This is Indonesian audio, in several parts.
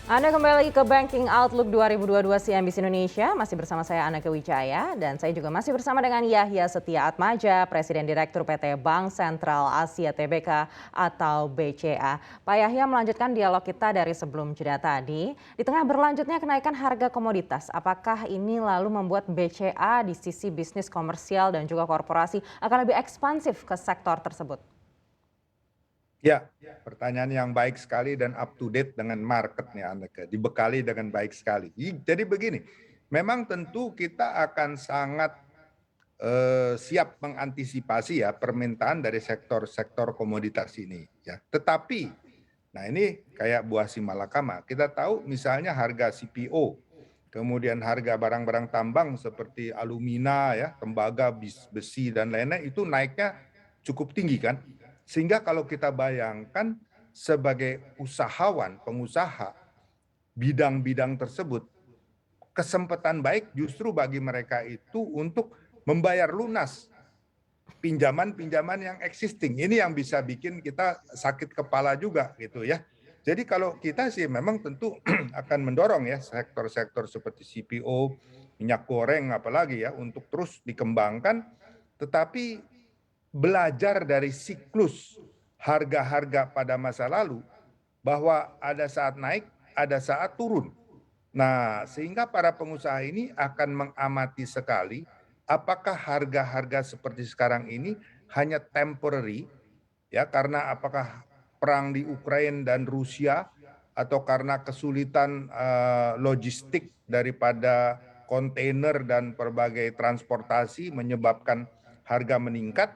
Anda kembali ke Banking Outlook 2022 CNBC Indonesia, masih bersama saya Anake Wijaya dan saya juga masih bersama dengan Yahya Setia Atmaja, Presiden Direktur PT Bank Sentral Asia Tbk atau BCA. Pak Yahya melanjutkan dialog kita dari sebelum jeda tadi. Di tengah berlanjutnya kenaikan harga komoditas, apakah ini lalu membuat BCA di sisi bisnis komersial dan juga korporasi akan lebih ekspansif ke sektor tersebut? Ya, pertanyaan yang baik sekali dan up to date dengan marketnya, Anneke. Dibekali dengan baik sekali. Jadi begini, memang tentu kita akan sangat siap mengantisipasi ya permintaan dari sektor-sektor komoditas ini. Ya, tetapi, nah ini kayak buah si malakama. Kita tahu misalnya harga CPO, kemudian harga barang-barang tambang seperti alumina, ya, tembaga, besi dan lainnya itu naiknya cukup tinggi kan. Sehingga kalau kita bayangkan sebagai usahawan, pengusaha, bidang-bidang tersebut, kesempatan baik justru bagi mereka itu untuk membayar lunas pinjaman-pinjaman yang existing. Ini yang bisa bikin kita sakit kepala juga gitu ya. Jadi kalau kita sih memang tentu akan mendorong ya sektor-sektor seperti CPO, minyak goreng apalagi ya untuk terus dikembangkan, tetapi belajar dari siklus harga-harga pada masa lalu bahwa ada saat naik, ada saat turun. Nah, sehingga para pengusaha ini akan mengamati sekali apakah harga-harga seperti sekarang ini hanya temporary ya karena apakah perang di Ukraina dan Rusia atau karena kesulitan logistik daripada kontainer dan berbagai transportasi menyebabkan harga meningkat.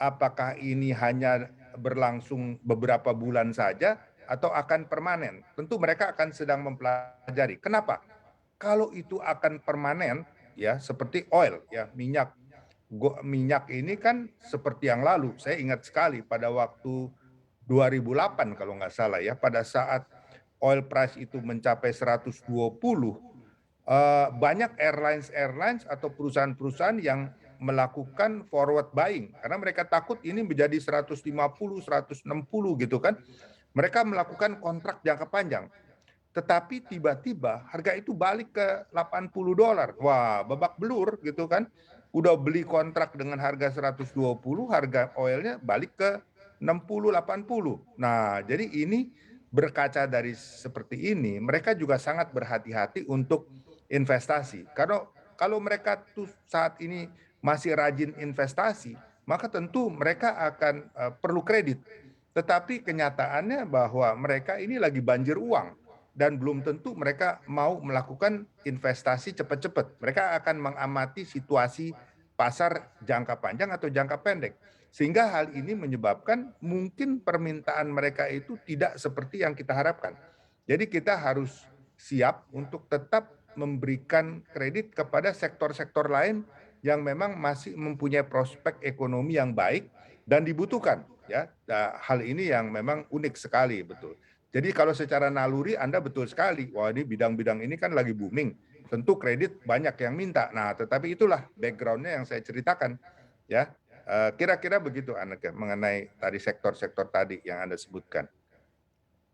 Apakah ini hanya berlangsung beberapa bulan saja atau akan permanen? Tentu mereka akan sedang mempelajari. Kenapa? Kalau itu akan permanen, ya seperti oil, ya minyak. Minyak ini kan seperti yang lalu. Saya ingat sekali pada waktu 2008 kalau nggak salah ya, pada saat oil price itu mencapai 120, banyak airlines atau perusahaan-perusahaan yang melakukan forward buying karena mereka takut ini menjadi 150, 160 gitu kan. Mereka melakukan kontrak jangka panjang. Tetapi tiba-tiba harga itu balik ke $80. Wah, babak belur gitu kan. Udah beli kontrak dengan harga 120, harga oilnya balik ke 60, 80. Nah, jadi ini berkaca dari seperti ini, mereka juga sangat berhati-hati untuk investasi. Karena kalau mereka tuh saat ini masih rajin investasi, maka tentu mereka akan perlu kredit. Tetapi kenyataannya bahwa mereka ini lagi banjir uang dan belum tentu mereka mau melakukan investasi cepat-cepat. Mereka akan mengamati situasi pasar jangka panjang atau jangka pendek. Sehingga hal ini menyebabkan mungkin permintaan mereka itu tidak seperti yang kita harapkan. Jadi kita harus siap untuk tetap memberikan kredit kepada sektor-sektor lain yang memang masih mempunyai prospek ekonomi yang baik dan dibutuhkan ya. Hal ini yang memang unik sekali betul. Jadi kalau secara naluri Anda betul sekali, wah ini bidang-bidang ini kan lagi booming, tentu kredit banyak yang minta. Nah, tetapi itulah background-nya yang saya ceritakan, ya. Kira-kira begitu, Anneke, mengenai tadi sektor-sektor tadi yang Anda sebutkan.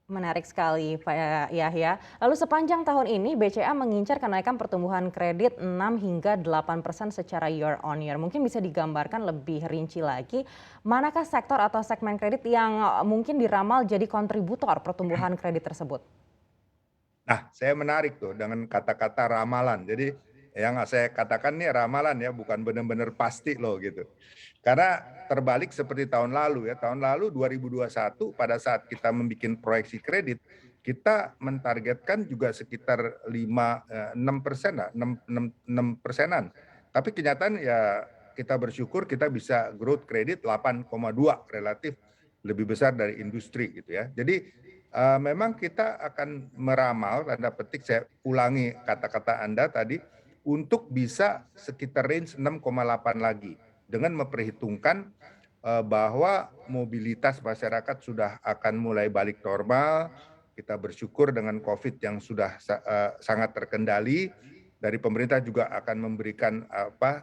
Menarik sekali Pak Yahya. Lalu sepanjang tahun ini BCA mengincar kenaikan pertumbuhan kredit 6 hingga 8% secara year on year. Mungkin bisa digambarkan lebih rinci lagi, manakah sektor atau segmen kredit yang mungkin diramal jadi kontributor pertumbuhan kredit tersebut? Nah, saya menarik tuh dengan kata-kata ramalan. Jadi yang saya katakan nih ramalan ya, bukan benar-benar pasti loh gitu. Karena terbalik seperti tahun lalu ya. Tahun lalu 2021 pada saat kita membuat proyeksi kredit, kita mentargetkan juga sekitar 6%, 6 persenan. Tapi kenyataan ya kita bersyukur kita bisa growth kredit 8,2, relatif lebih besar dari industri gitu ya. Jadi memang kita akan meramal, tanda petik saya ulangi kata-kata Anda tadi, untuk bisa sekitar range 6,8 lagi dengan memperhitungkan bahwa mobilitas masyarakat sudah akan mulai balik normal. Kita bersyukur dengan COVID yang sudah sangat terkendali. Dari pemerintah juga akan memberikan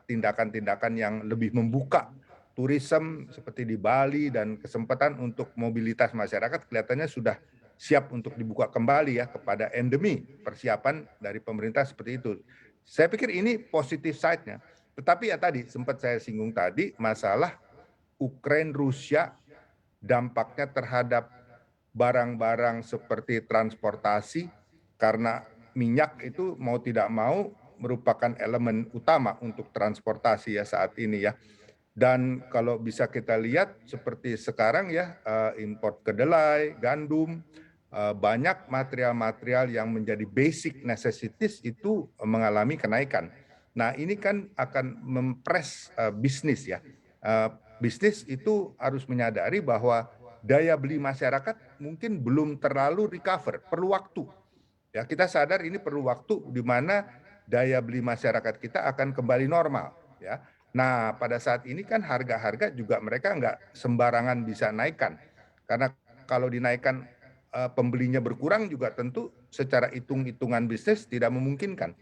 tindakan-tindakan yang lebih membuka tourism seperti di Bali dan kesempatan untuk mobilitas masyarakat kelihatannya sudah siap untuk dibuka kembali ya kepada endemi, persiapan dari pemerintah seperti itu. Saya pikir ini positif side-nya. Tetapi ya tadi sempat saya singgung tadi masalah Ukraina Rusia, dampaknya terhadap barang-barang seperti transportasi, karena minyak itu mau tidak mau merupakan elemen utama untuk transportasi ya saat ini ya. Dan kalau bisa kita lihat seperti sekarang ya, import kedelai, gandum, banyak material-material yang menjadi basic necessities itu mengalami kenaikan. Nah ini kan akan mempres bisnis ya. Bisnis itu harus menyadari bahwa daya beli masyarakat mungkin belum terlalu recover, perlu waktu. Ya, kita sadar ini perlu waktu di mana daya beli masyarakat kita akan kembali normal. Ya, nah pada saat ini kan harga-harga juga mereka nggak sembarangan bisa naikkan, karena kalau dinaikkan pembelinya berkurang juga tentu secara hitung-hitungan bisnis tidak memungkinkan.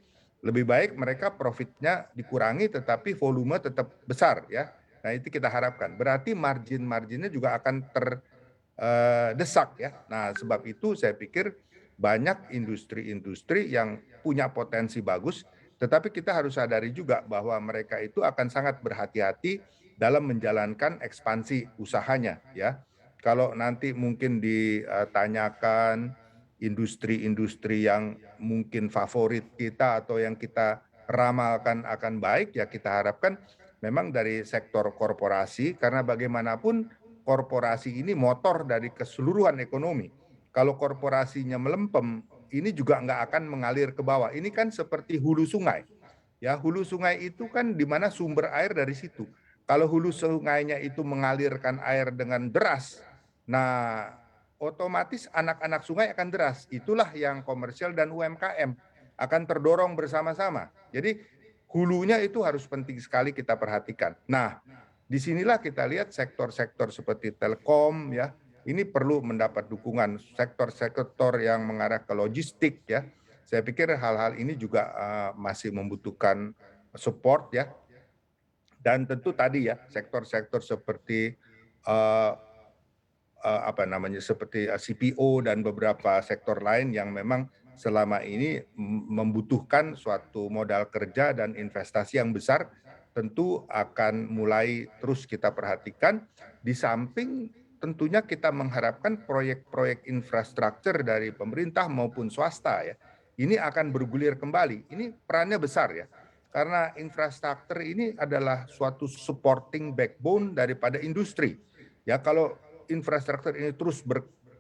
Lebih baik mereka profitnya dikurangi tetapi volume tetap besar ya. Nah itu kita harapkan. Berarti margin-marginnya juga akan terdesak ya. Nah sebab itu saya pikir banyak industri-industri yang punya potensi bagus, tetapi kita harus sadari juga bahwa mereka itu akan sangat berhati-hati dalam menjalankan ekspansi usahanya ya. Kalau nanti mungkin ditanyakan industri-industri yang mungkin favorit kita atau yang kita ramalkan akan baik, ya kita harapkan memang dari sektor korporasi, karena bagaimanapun korporasi ini motor dari keseluruhan ekonomi. Kalau korporasinya melempem, ini juga nggak akan mengalir ke bawah. Ini kan seperti hulu sungai. Ya, hulu sungai itu kan di mana sumber air dari situ. Kalau hulu sungainya itu mengalirkan air dengan deras, nah otomatis anak-anak sungai akan deras. Itulah yang komersial dan UMKM akan terdorong bersama-sama. Jadi hulunya itu harus penting sekali kita perhatikan. Nah, disinilah kita lihat sektor-sektor seperti Telkom ya, ini perlu mendapat dukungan. Sektor-sektor yang mengarah ke logistik ya, saya pikir hal-hal ini juga masih membutuhkan support ya. Dan tentu tadi ya sektor-sektor seperti apa namanya seperti CPO dan beberapa sektor lain yang memang selama ini membutuhkan suatu modal kerja dan investasi yang besar, tentu akan mulai terus kita perhatikan. Di samping tentunya kita mengharapkan proyek-proyek infrastruktur dari pemerintah maupun swasta ya, ini akan bergulir kembali. Ini perannya besar ya, karena infrastruktur ini adalah suatu supporting backbone daripada industri. Ya, kalau infrastruktur ini terus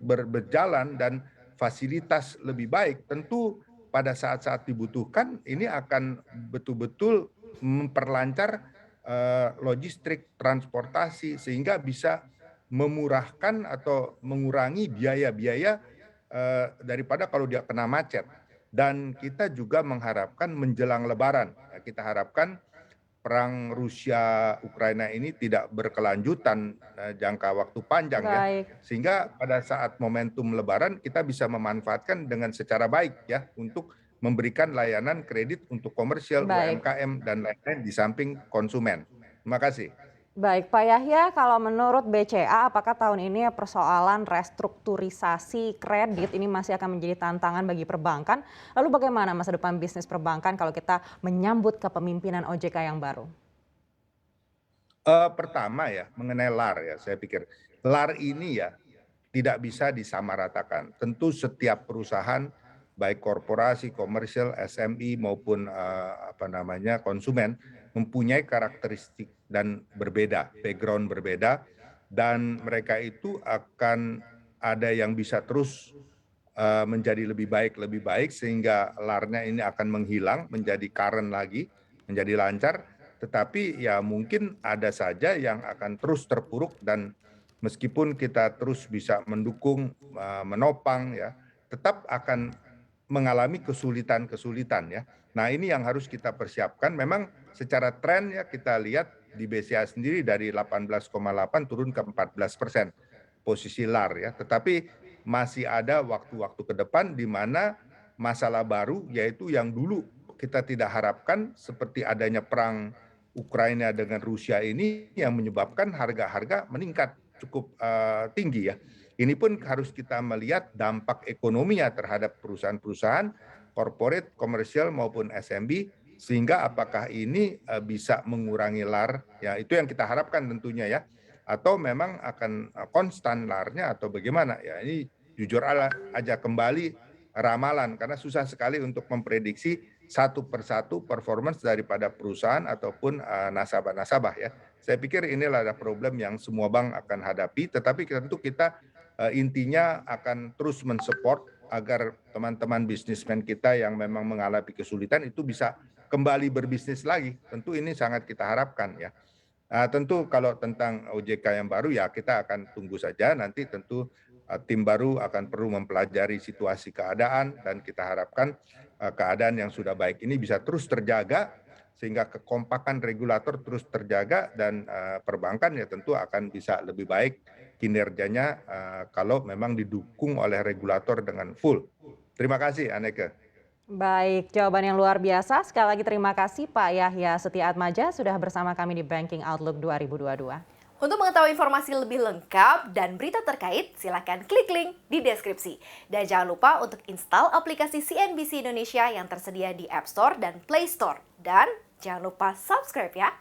berjalan dan fasilitas lebih baik, tentu pada saat-saat dibutuhkan ini akan betul-betul memperlancar logistik transportasi sehingga bisa memurahkan atau mengurangi biaya-biaya daripada kalau dia kena macet. Dan kita juga mengharapkan menjelang Lebaran, kita harapkan perang Rusia Ukraina ini tidak berkelanjutan jangka waktu panjang ya, Baik, sehingga pada saat momentum Lebaran kita bisa memanfaatkan dengan secara baik ya untuk memberikan layanan kredit untuk komersial, baik. UMKM dan lain-lain di samping konsumen. Terima kasih. Baik, Pak Yahya, kalau menurut BCA, apakah tahun ini persoalan restrukturisasi kredit ini masih akan menjadi tantangan bagi perbankan? Lalu bagaimana masa depan bisnis perbankan kalau kita menyambut kepemimpinan OJK yang baru? Pertama ya mengenai LAR ya, saya pikir LAR ini ya tidak bisa disamaratakan. Tentu setiap perusahaan baik korporasi, komersial, SMI maupun apa namanya konsumen mempunyai karakteristik dan berbeda, background berbeda, dan mereka itu akan ada yang bisa terus menjadi lebih baik sehingga LAR-nya ini akan menghilang menjadi current lagi, menjadi lancar. Tetapi ya mungkin ada saja yang akan terus terpuruk, dan meskipun kita terus bisa mendukung, menopang ya, tetap akan mengalami kesulitan-kesulitan ya. Nah ini yang harus kita persiapkan. Memang secara tren ya kita lihat di BCA sendiri dari 18,8 turun ke 14% posisi LAR ya. Tetapi masih ada waktu-waktu ke depan di mana masalah baru, yaitu yang dulu kita tidak harapkan seperti adanya perang Ukraina dengan Rusia ini yang menyebabkan harga-harga meningkat cukup tinggi ya. Ini pun harus kita melihat dampak ekonominya terhadap perusahaan-perusahaan corporate, komersial maupun SMB, sehingga apakah ini bisa mengurangi LAR, ya itu yang kita harapkan tentunya ya, atau memang akan konstan LAR-nya atau bagaimana ya. Ini jujur aja kembali ramalan, karena susah sekali untuk memprediksi satu persatu performance daripada perusahaan ataupun nasabah-nasabah ya. Saya pikir inilah ada problem yang semua bank akan hadapi, tetapi tentu kita intinya akan terus mensupport agar teman-teman bisnismen kita yang memang mengalami kesulitan itu bisa kembali berbisnis lagi. Tentu ini sangat kita harapkan ya. Tentu kalau tentang OJK yang baru ya kita akan tunggu saja, nanti tentu tim baru akan perlu mempelajari situasi keadaan dan kita harapkan keadaan yang sudah baik ini bisa terus terjaga sehingga kekompakan regulator terus terjaga dan perbankan ya tentu akan bisa lebih baik kinerjanya kalau memang didukung oleh regulator dengan full. Terima kasih Anneke. Baik, jawaban yang luar biasa. Sekali lagi terima kasih Pak Yahya Setia Atmaja sudah bersama kami di Banking Outlook 2022. Untuk mengetahui informasi lebih lengkap dan berita terkait, silakan klik link di deskripsi. Dan jangan lupa untuk install aplikasi CNBC Indonesia yang tersedia di App Store dan Play Store. Dan jangan lupa subscribe ya.